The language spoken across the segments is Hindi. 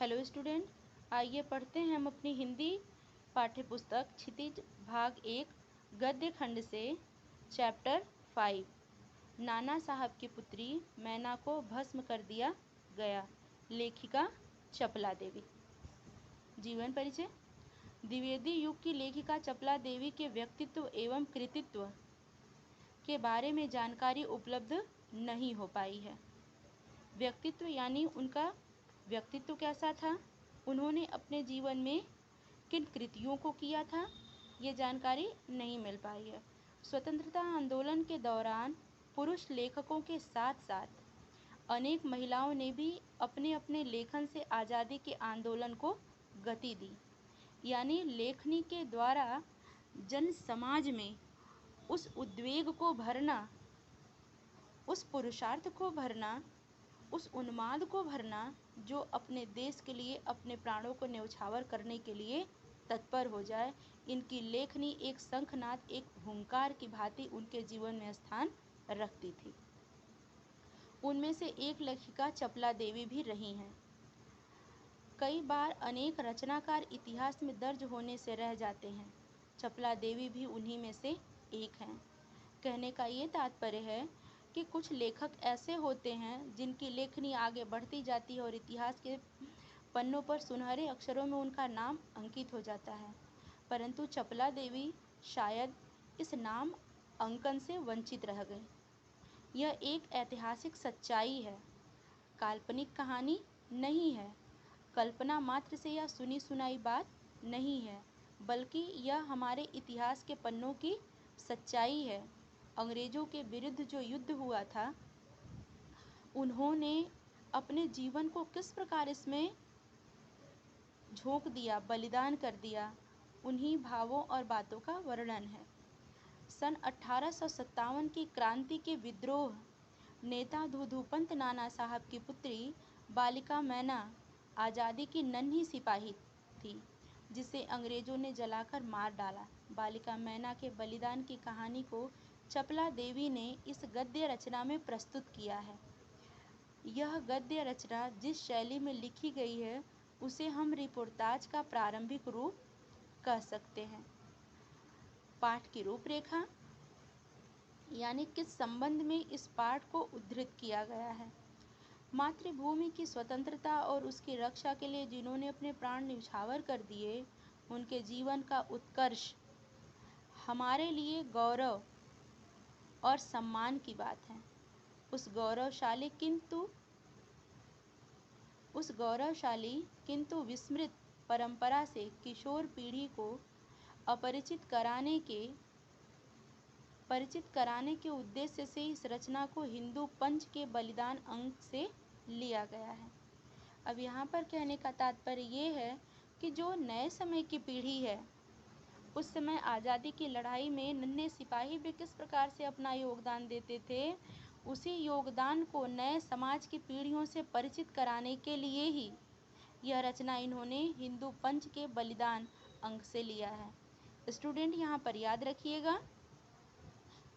हेलो स्टूडेंट, आइए पढ़ते हैं हम अपनी हिंदी पाठ्य पुस्तक क्षितिज भाग 1 गद्य खंड से चैप्टर 5 नाना साहब की पुत्री मैना को भस्म कर दिया गया। लेखिका चपला देवी। जीवन परिचय। द्विवेदी युग की लेखिका चपला देवी के व्यक्तित्व एवं कृतित्व के बारे में जानकारी उपलब्ध नहीं हो पाई है। व्यक्तित्व यानी उनका व्यक्तित्व कैसा था, उन्होंने अपने जीवन में किन कृतियों को किया था, ये जानकारी नहीं मिल पाई है। स्वतंत्रता आंदोलन के दौरान पुरुष लेखकों के साथ साथ अनेक महिलाओं ने भी अपने अपने लेखन से आज़ादी के आंदोलन को गति दी। यानी लेखनी के द्वारा जन समाज में उस उद्वेग को भरना, उस पुरुषार्थ को भरना, उस उन्माद को भरना जो अपने देश के लिए अपने प्राणों को न्यौछावर करने के लिए तत्पर हो जाए। इनकी लेखनी एक शंखनाद, एक हुंकार की भांति उनके जीवन में स्थान रखती थी। उनमें से एक लेखिका चपला देवी भी रही हैं। कई बार अनेक रचनाकार इतिहास में दर्ज होने से रह जाते हैं। चपला देवी भी उन्हीं में से एक हैं। कहने का ये तात्पर्य है कि कुछ लेखक ऐसे होते हैं जिनकी लेखनी आगे बढ़ती जाती है और इतिहास के पन्नों पर सुनहरे अक्षरों में उनका नाम अंकित हो जाता है, परंतु चपला देवी शायद इस नाम अंकन से वंचित रह गई। यह एक ऐतिहासिक सच्चाई है, काल्पनिक कहानी नहीं है, कल्पना मात्र से या सुनी सुनाई बात नहीं है, बल्कि यह हमारे इतिहास के पन्नों की सच्चाई है। अंग्रेजों के विरुद्ध जो युद्ध हुआ था, उन्होंने अपने जीवन को किस प्रकार इसमें झोंक दिया, बलिदान कर दिया, उन्हीं भावों और बातों का वर्णन है। सन 1857 की क्रांति के विद्रोह नेता धूधूपंत नाना साहब की पुत्री बालिका मैना आज़ादी की नन्ही सिपाही थी, जिसे अंग्रेजों ने जलाकर मार डाला। बालिका मैना के बलिदान की कहानी को चपला देवी ने इस गद्य रचना में प्रस्तुत किया है। यह गद्य रचना जिस शैली में लिखी गई है उसे हम रिपोर्टाज का प्रारंभिक रूप कह सकते हैं। पाठ की रूपरेखा यानी किस संबंध में इस पाठ को उद्धृत किया गया है। मातृभूमि की स्वतंत्रता और उसकी रक्षा के लिए जिन्होंने अपने प्राण न्यौछावर कर दिए, उनके जीवन का उत्कर्ष हमारे लिए गौरव और सम्मान की बात है। उस गौरवशाली किंतु विस्मृत परंपरा से किशोर पीढ़ी को परिचित कराने के उद्देश्य से इस रचना को हिंदू पंच के बलिदान अंक से लिया गया है। अब यहाँ पर कहने का तात्पर्य ये है कि जो नए समय की पीढ़ी है, उस समय आज़ादी की लड़ाई में नन्हे सिपाही भी किस प्रकार से अपना योगदान देते थे, उसी योगदान को नए समाज की पीढ़ियों से परिचित कराने के लिए ही यह रचना इन्होंने हिंदू पंच के बलिदान अंक से लिया है। स्टूडेंट, यहाँ पर याद रखिएगा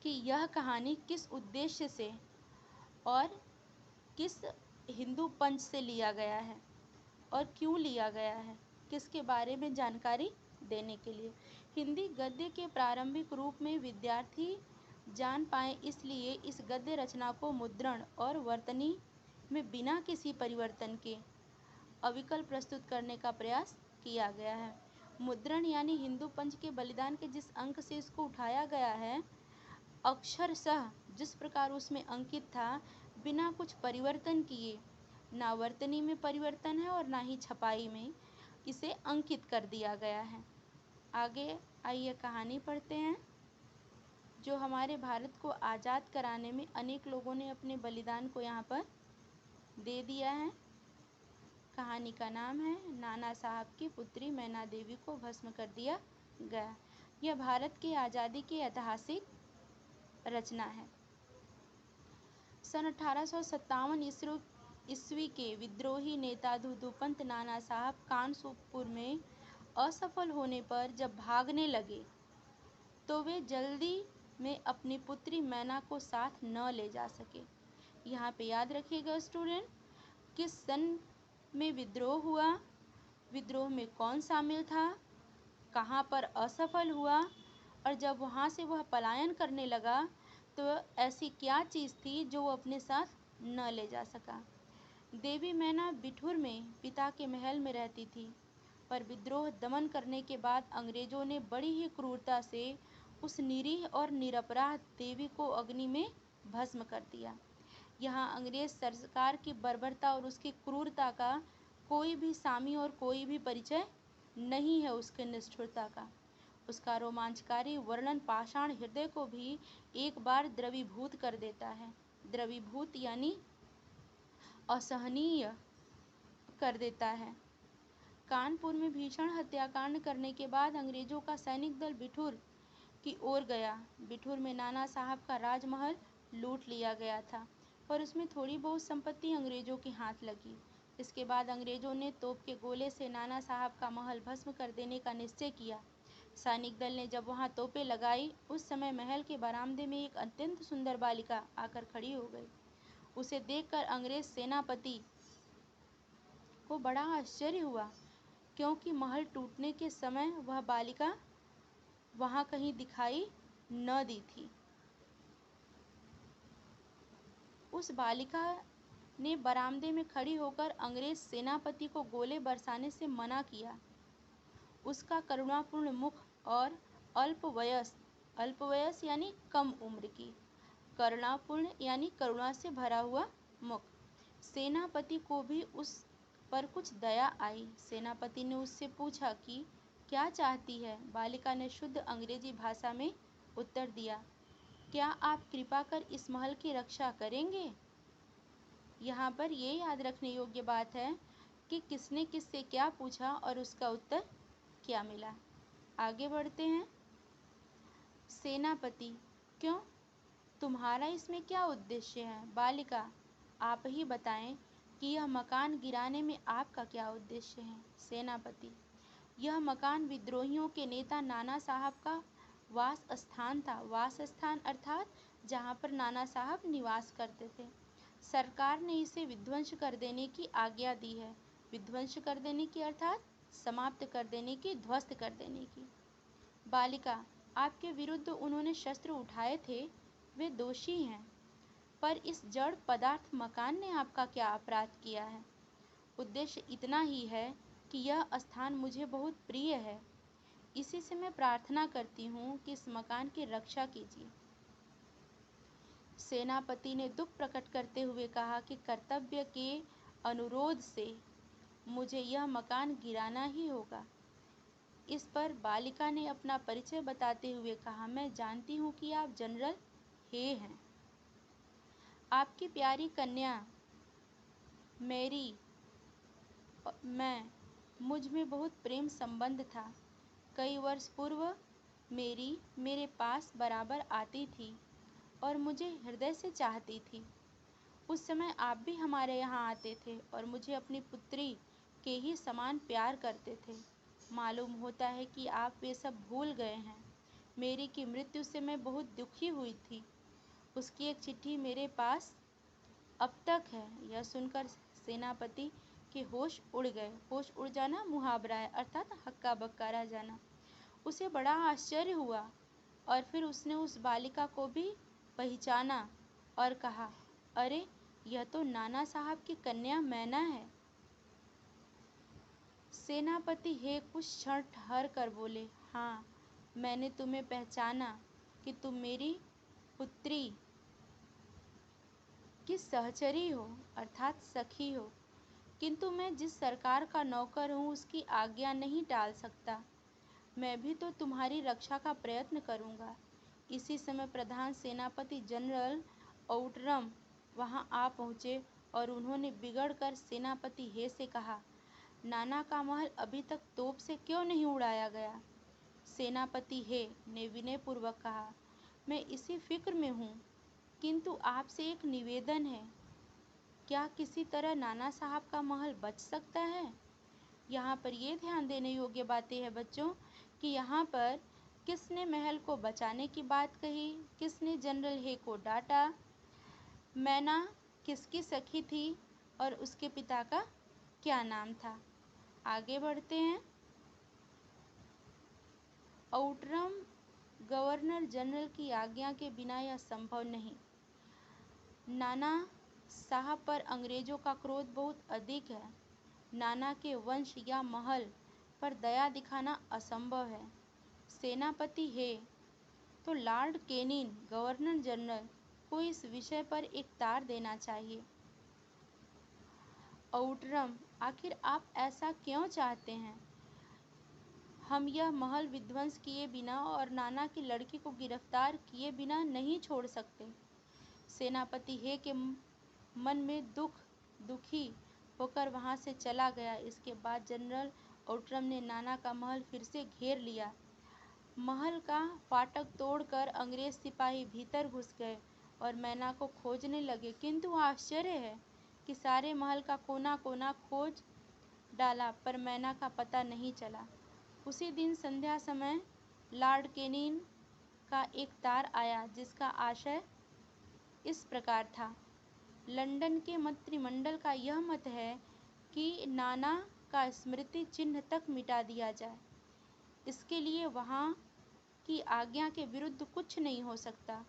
कि यह कहानी किस उद्देश्य से और किस हिंदू पंच से लिया गया है और क्यों लिया गया है, किसके बारे में जानकारी देने के लिए। हिंदी गद्य के प्रारंभिक रूप में विद्यार्थी जान पाए, इसलिए इस गद्य रचना को मुद्रण और वर्तनी में बिना किसी परिवर्तन के अविकल प्रस्तुत करने का प्रयास किया गया है। मुद्रण यानी हिंदू पंच के बलिदान के जिस अंक से इसको उठाया गया है, अक्षरशः जिस प्रकार उसमें अंकित था, बिना कुछ परिवर्तन किए, ना वर्तनी में परिवर्तन है और ना ही छपाई में, इसे अंकित कर दिया गया है। आगे आइए कहानी पढ़ते हैं। जो हमारे भारत को आज़ाद कराने में अनेक लोगों ने अपने बलिदान को यहाँ पर दे दिया है। कहानी का नाम है नाना साहब की पुत्री मैना देवी को भस्म कर दिया गया। यह भारत की आज़ादी की ऐतिहासिक रचना है। सन 1857 ईस्वी के विद्रोही नेता धूधूपंत नाना साहब कानसूपुर में असफल होने पर जब भागने लगे, तो वे जल्दी में अपनी पुत्री मैना को साथ न ले जा सके। यहाँ पे याद रखिएगा स्टूडेंट कि सन में विद्रोह हुआ, विद्रोह में कौन शामिल था, कहाँ पर असफल हुआ, और जब वहाँ से वह पलायन करने लगा तो ऐसी क्या चीज़ थी जो वो अपने साथ न ले जा सका। देवी मैना बिठूर में पिता के महल में रहती थी, पर विद्रोह दमन करने के बाद अंग्रेजों ने बड़ी ही क्रूरता से उस निरीह और निरपराध देवी को अग्नि में भस्म कर दिया। यहाँ अंग्रेज सरकार की बर्बरता और उसकी क्रूरता का कोई भी सामी और कोई भी परिचय नहीं है उसके निष्ठुरता का। उसका रोमांचकारी वर्णन पाषाण हृदय को भी एक बार द्रवीभूत कर देता है। द्रवीभूत यानी असहनीय कर देता है। कानपुर में भीषण हत्याकांड करने के बाद अंग्रेजों का सैनिक दल बिठूर की ओर गया। बिठूर में नाना साहब का राजमहल लूट लिया गया था, पर उसमें थोड़ी बहुत संपत्ति अंग्रेजों के हाथ लगी। इसके बाद अंग्रेजों ने तोप के गोले से नाना साहब का महल भस्म कर देने का निश्चय किया। सैनिक दल ने जब वहां तोपें लगाई, उस समय महल के बरामदे में एक अत्यंत सुंदर बालिका आकर खड़ी हो गई। उसे देखकर अंग्रेज सेनापति को बड़ा आश्चर्य हुआ, क्योंकि महल टूटने के समय वह बालिका वहां कहीं दिखाई न दी थी। उस बालिका ने बरामदे में खड़ी होकर अंग्रेज सेनापति को गोले बरसाने से मना किया। उसका करुणापूर्ण मुख और अल्पवयस यानी कम उम्र की, करुणापूर्ण यानी करुणा से भरा हुआ मुख। सेनापति को भी उस पर कुछ दया आई। सेनापति ने उससे पूछा कि क्या चाहती है। बालिका ने शुद्ध अंग्रेजी भाषा में उत्तर दिया, क्या आप कृपा कर इस महल की रक्षा करेंगे। यहाँ पर ये याद रखने योग्य बात है कि किसने किससे क्या पूछा और उसका उत्तर क्या मिला। आगे बढ़ते हैं। सेनापति, क्यों, तुम्हारा इसमें क्या उद्देश्य है। बालिका, आप ही बताएं कि यह मकान गिराने में आपका क्या उद्देश्य है। सेनापति, यह मकान विद्रोहियों के नेता नाना साहब का वास स्थान था। वास स्थान अर्थात जहाँ पर नाना साहब निवास करते थे। सरकार ने इसे विध्वंस कर देने की आज्ञा दी है। विध्वंस कर देने की अर्थात समाप्त कर देने की, ध्वस्त कर देने की। बालिका, आपके विरुद्ध उन्होंने शस्त्र उठाए थे, वे दोषी हैं, पर इस जड़ पदार्थ मकान ने आपका क्या अपराध किया है। उद्देश्य इतना ही है कि यह स्थान मुझे बहुत प्रिय है, इसी से मैं प्रार्थना करती हूँ कि इस मकान की रक्षा कीजिए। सेनापति ने दुख प्रकट करते हुए कहा कि कर्तव्य के अनुरोध से मुझे यह मकान गिराना ही होगा। इस पर बालिका ने अपना परिचय बताते हुए कहा, मैं जानती हूँ कि आप जनरल हे हैं। आपकी प्यारी कन्या मुझ में बहुत प्रेम संबंध था। कई वर्ष पूर्व मेरे पास बराबर आती थी और मुझे हृदय से चाहती थी। उस समय आप भी हमारे यहाँ आते थे और मुझे अपनी पुत्री के ही समान प्यार करते थे। मालूम होता है कि आप वे सब भूल गए हैं। मेरी की मृत्यु से मैं बहुत दुखी हुई थी। उसकी एक चिट्ठी मेरे पास अब तक है। यह सुनकर सेनापति के होश उड़ गए। होश उड़ जाना मुहावरा है, अर्थात हक्का बक्का रह जाना। उसे बड़ा आश्चर्य हुआ और फिर उसने उस बालिका को भी पहचाना और कहा, अरे यह तो नाना साहब की कन्या मैना है। सेनापति हे कुछ क्षण ठहर कर बोले, हाँ, मैंने तुम्हें पहचाना कि तुम मेरी पुत्री की सहचरी हो, अर्थात सखी हो, किंतु मैं जिस सरकार का नौकर हूँ उसकी आज्ञा नहीं टाल सकता। मैं भी तो तुम्हारी रक्षा का प्रयत्न करूँगा। इसी समय प्रधान सेनापति जनरल आउटरम वहाँ आ पहुँचे और उन्होंने बिगड़कर सेनापति हे से कहा, नाना का महल अभी तक तोप से क्यों नहीं उड़ाया गया। सेनापति हे ने विनयपूर्वक कहा, मैं इसी फिक्र में हूँ, किंतु आपसे एक निवेदन है। क्या किसी तरह नाना साहब का महल बच सकता है। यहाँ पर ये ध्यान देने योग्य बातें हैं बच्चों कि यहाँ पर किसने महल को बचाने की बात कही, किसने जनरल हे को डांटा, मैना किसकी सखी थी और उसके पिता का क्या नाम था? आगे बढ़ते हैं। आउटरम गवर्नर जनरल की आज्ञा के बिना यह संभव नहीं। नाना साहब पर अंग्रेजों का क्रोध बहुत अधिक है। नाना के वंश या महल पर दया दिखाना असंभव है। सेनापति है तो लॉर्ड कैनिंग गवर्नर जनरल को इस विषय पर एक तार देना चाहिए। आउटरम, आखिर आप ऐसा क्यों चाहते हैं? हम यह महल विध्वंस किए बिना और नाना की लड़की को गिरफ्तार किए बिना नहीं छोड़ सकते। सेनापति हे के मन में दुखी होकर वहां से चला गया। इसके बाद जनरल आउटरम ने नाना का महल फिर से घेर लिया। महल का फाटक तोड़कर अंग्रेज सिपाही भीतर घुस गए और मैना को खोजने लगे, किंतु आश्चर्य है कि सारे महल का कोना कोना खोज डाला पर मैना का पता नहीं चला। उसी दिन संध्या समय लॉर्ड कैनिंग का एक तार आया जिसका आशय इस प्रकार था। लंदन के मंत्रिमंडल का यह मत है कि नाना का स्मृति चिन्ह तक मिटा दिया जाए। इसके लिए वहाँ की आज्ञा के विरुद्ध कुछ नहीं हो सकता।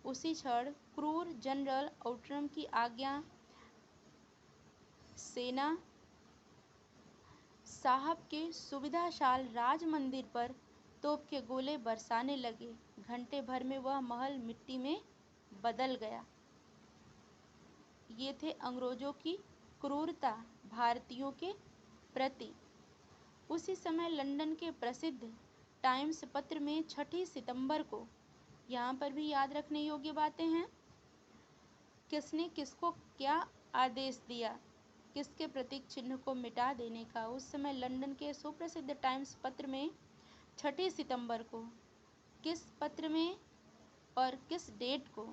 उसी क्षण क्रूर जनरल आउटरम की आज्ञा सेना साहब के सुविधाशाल राज मंदिर पर तोप के गोले बरसाने लगे। घंटे भर में वह महल मिट्टी में बदल गया। ये थे अंग्रेजों की क्रूरता भारतीयों के प्रति। उसी समय लंदन के प्रसिद्ध टाइम्स पत्र में 6 सितंबर को, यहाँ पर भी याद रखने योग्य बातें हैं, किसने किसको क्या आदेश दिया, किसके प्रतीक चिन्ह को मिटा देने का। उस समय लंदन के सुप्रसिद्ध टाइम्स पत्र में 6 सितंबर को किस पत्र में और किस डेट को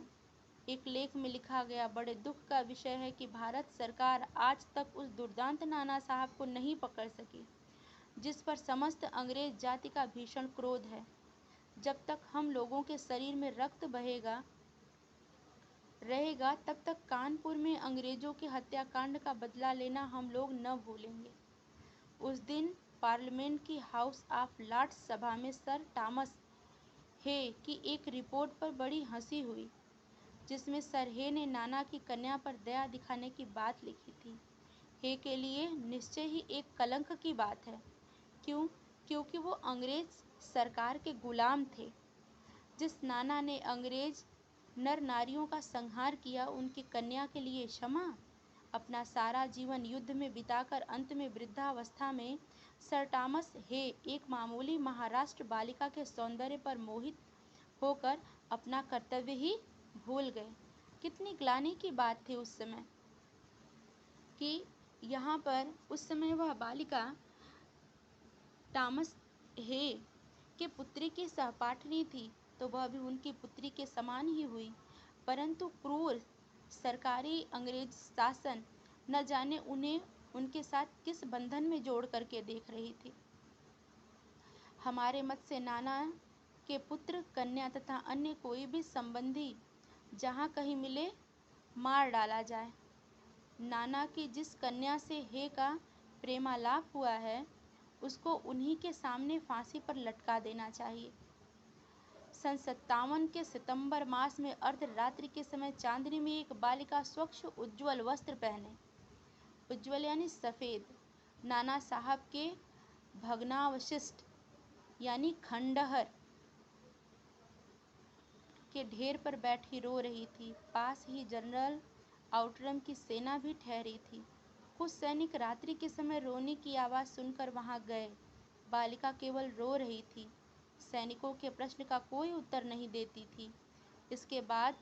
एक लेख में लिखा गया, बड़े दुख का विषय है कि भारत सरकार आज तक उस दुर्दांत नाना साहब को नहीं पकड़ सकी जिस पर समस्त अंग्रेज जाति का भीषण क्रोध है। जब तक हम लोगों के शरीर में रक्त रहेगा तब तक कानपुर में अंग्रेजों के हत्याकांड का बदला लेना हम लोग न भूलेंगे। उस दिन पार्लियामेंट की हाउस ऑफ लॉर्ड्स सभा में सर थॉमस हे की एक रिपोर्ट पर बड़ी हंसी हुई, जिसमें सर हे ने नाना की कन्या पर दया दिखाने की बात लिखी थी। हे के लिए निश्चय ही एक कलंक की बात है। क्यों? क्योंकि वो अंग्रेज सरकार के गुलाम थे। जिस नाना ने अंग्रेज नर नारियों का संहार किया, उनकी कन्या के लिए क्षमा, अपना सारा जीवन युद्ध में बिताकर अंत में वृद्धावस्था में सर थॉमस हे एक मामूली महाराष्ट्र बालिका के सौंदर्य पर मोहित होकर अपना कर्तव्य ही भूल गए। कितनी ग्लानि की बात थी उस समय कि यहाँ पर उस समय वह बालिका थॉमस हे के पुत्री की सहपाठिनी थी, तो वह भी उनकी पुत्री के समान ही हुई। परंतु क्रूर सरकारी अंग्रेज शासन न जाने उन्हें उनके साथ किस बंधन में जोड़ करके देख रही थी। हमारे मत से नाना के पुत्र, कन्या तथा अन्य कोई भी संबंधी जहाँ कहीं मिले मार डाला जाए। नाना की जिस कन्या से हे का प्रेमालाप हुआ है उसको उन्हीं के सामने फांसी पर लटका देना चाहिए। सन 57 के सितंबर मास में अर्धरात्रि के समय चांदनी में एक बालिका स्वच्छ उज्ज्वल वस्त्र पहने, उज्ज्वल यानी सफ़ेद, नाना साहब के भग्नावशिष्ट यानी खंडहर के ढेर पर बैठी रो रही थी। पास ही जनरल आउटरम की सेना भी ठहरी थी। कुछ सैनिक रात्रि के समय रोने की आवाज़ सुनकर वहां गए। बालिका केवल रो रही थी, सैनिकों के प्रश्न का कोई उत्तर नहीं देती थी। इसके बाद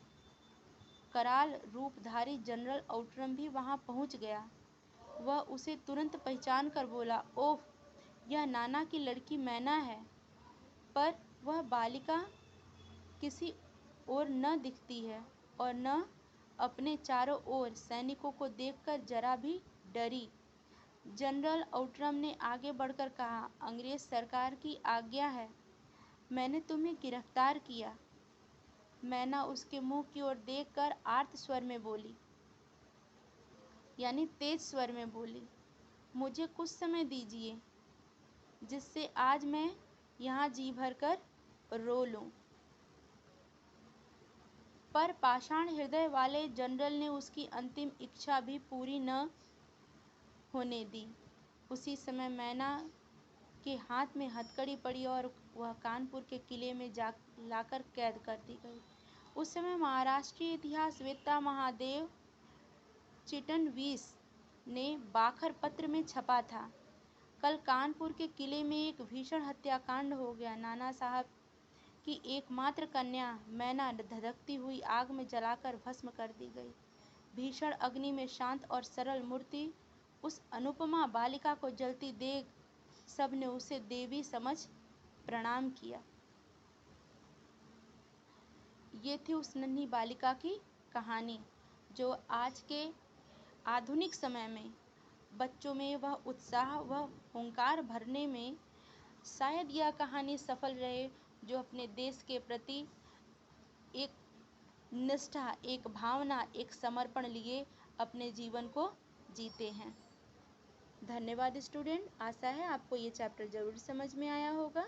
कराल रूपधारी जनरल आउटरम भी वहां पहुंच गया। वह उसे तुरंत पहचान कर बोला, ओह, यह नाना की लड़की मैना है। पर वह बालिका किसी और न दिखती है और न अपने चारों ओर सैनिकों को देखकर जरा भी डरी। जनरल आउटरम ने आगे बढ़कर कहा, अंग्रेज सरकार की आज्ञा है, मैंने तुम्हें गिरफ्तार किया। मैना उसके मुंह की ओर देखकर आर्त स्वर में बोली, यानी तेज स्वर में बोली, मुझे कुछ समय दीजिए जिससे आज मैं यहाँ जी भर कर रो लूं। पर पाषाण हृदय वाले जनरल ने उसकी अंतिम इच्छा भी पूरी न होने दी। उसी समय मैना के हाथ में हथकड़ी पड़ी और वह कानपुर के किले में लाकर कैद कर दी गई। उस समय महाराष्ट्रीय इतिहासवेत्ता महादेव चिटणवीस ने बाखर पत्र में छपा था, कल कानपुर के किले में एक भीषण हत्याकांड हो गया। नाना साहब की एकमात्र कन्या मैना धधकती हुई आग में जलाकर भस्म कर दी गई। भीषण अग्नि में शांत और सरल मूर्ति उस अनुपमा बालिका को जलती देख सबने उसे देवी समझ प्रणाम किया। ये थी उस नन्ही बालिका की कहानी, जो आज के आधुनिक समय में बच्चों में वह उत्साह वह हुंकार भरने में शायद यह कहानी सफल रहे, जो अपने देश के प्रति एक निष्ठा, एक भावना, एक समर्पण लिए अपने जीवन को जीते हैं। धन्यवाद स्टूडेंट। आशा है आपको ये चैप्टर ज़रूर समझ में आया होगा।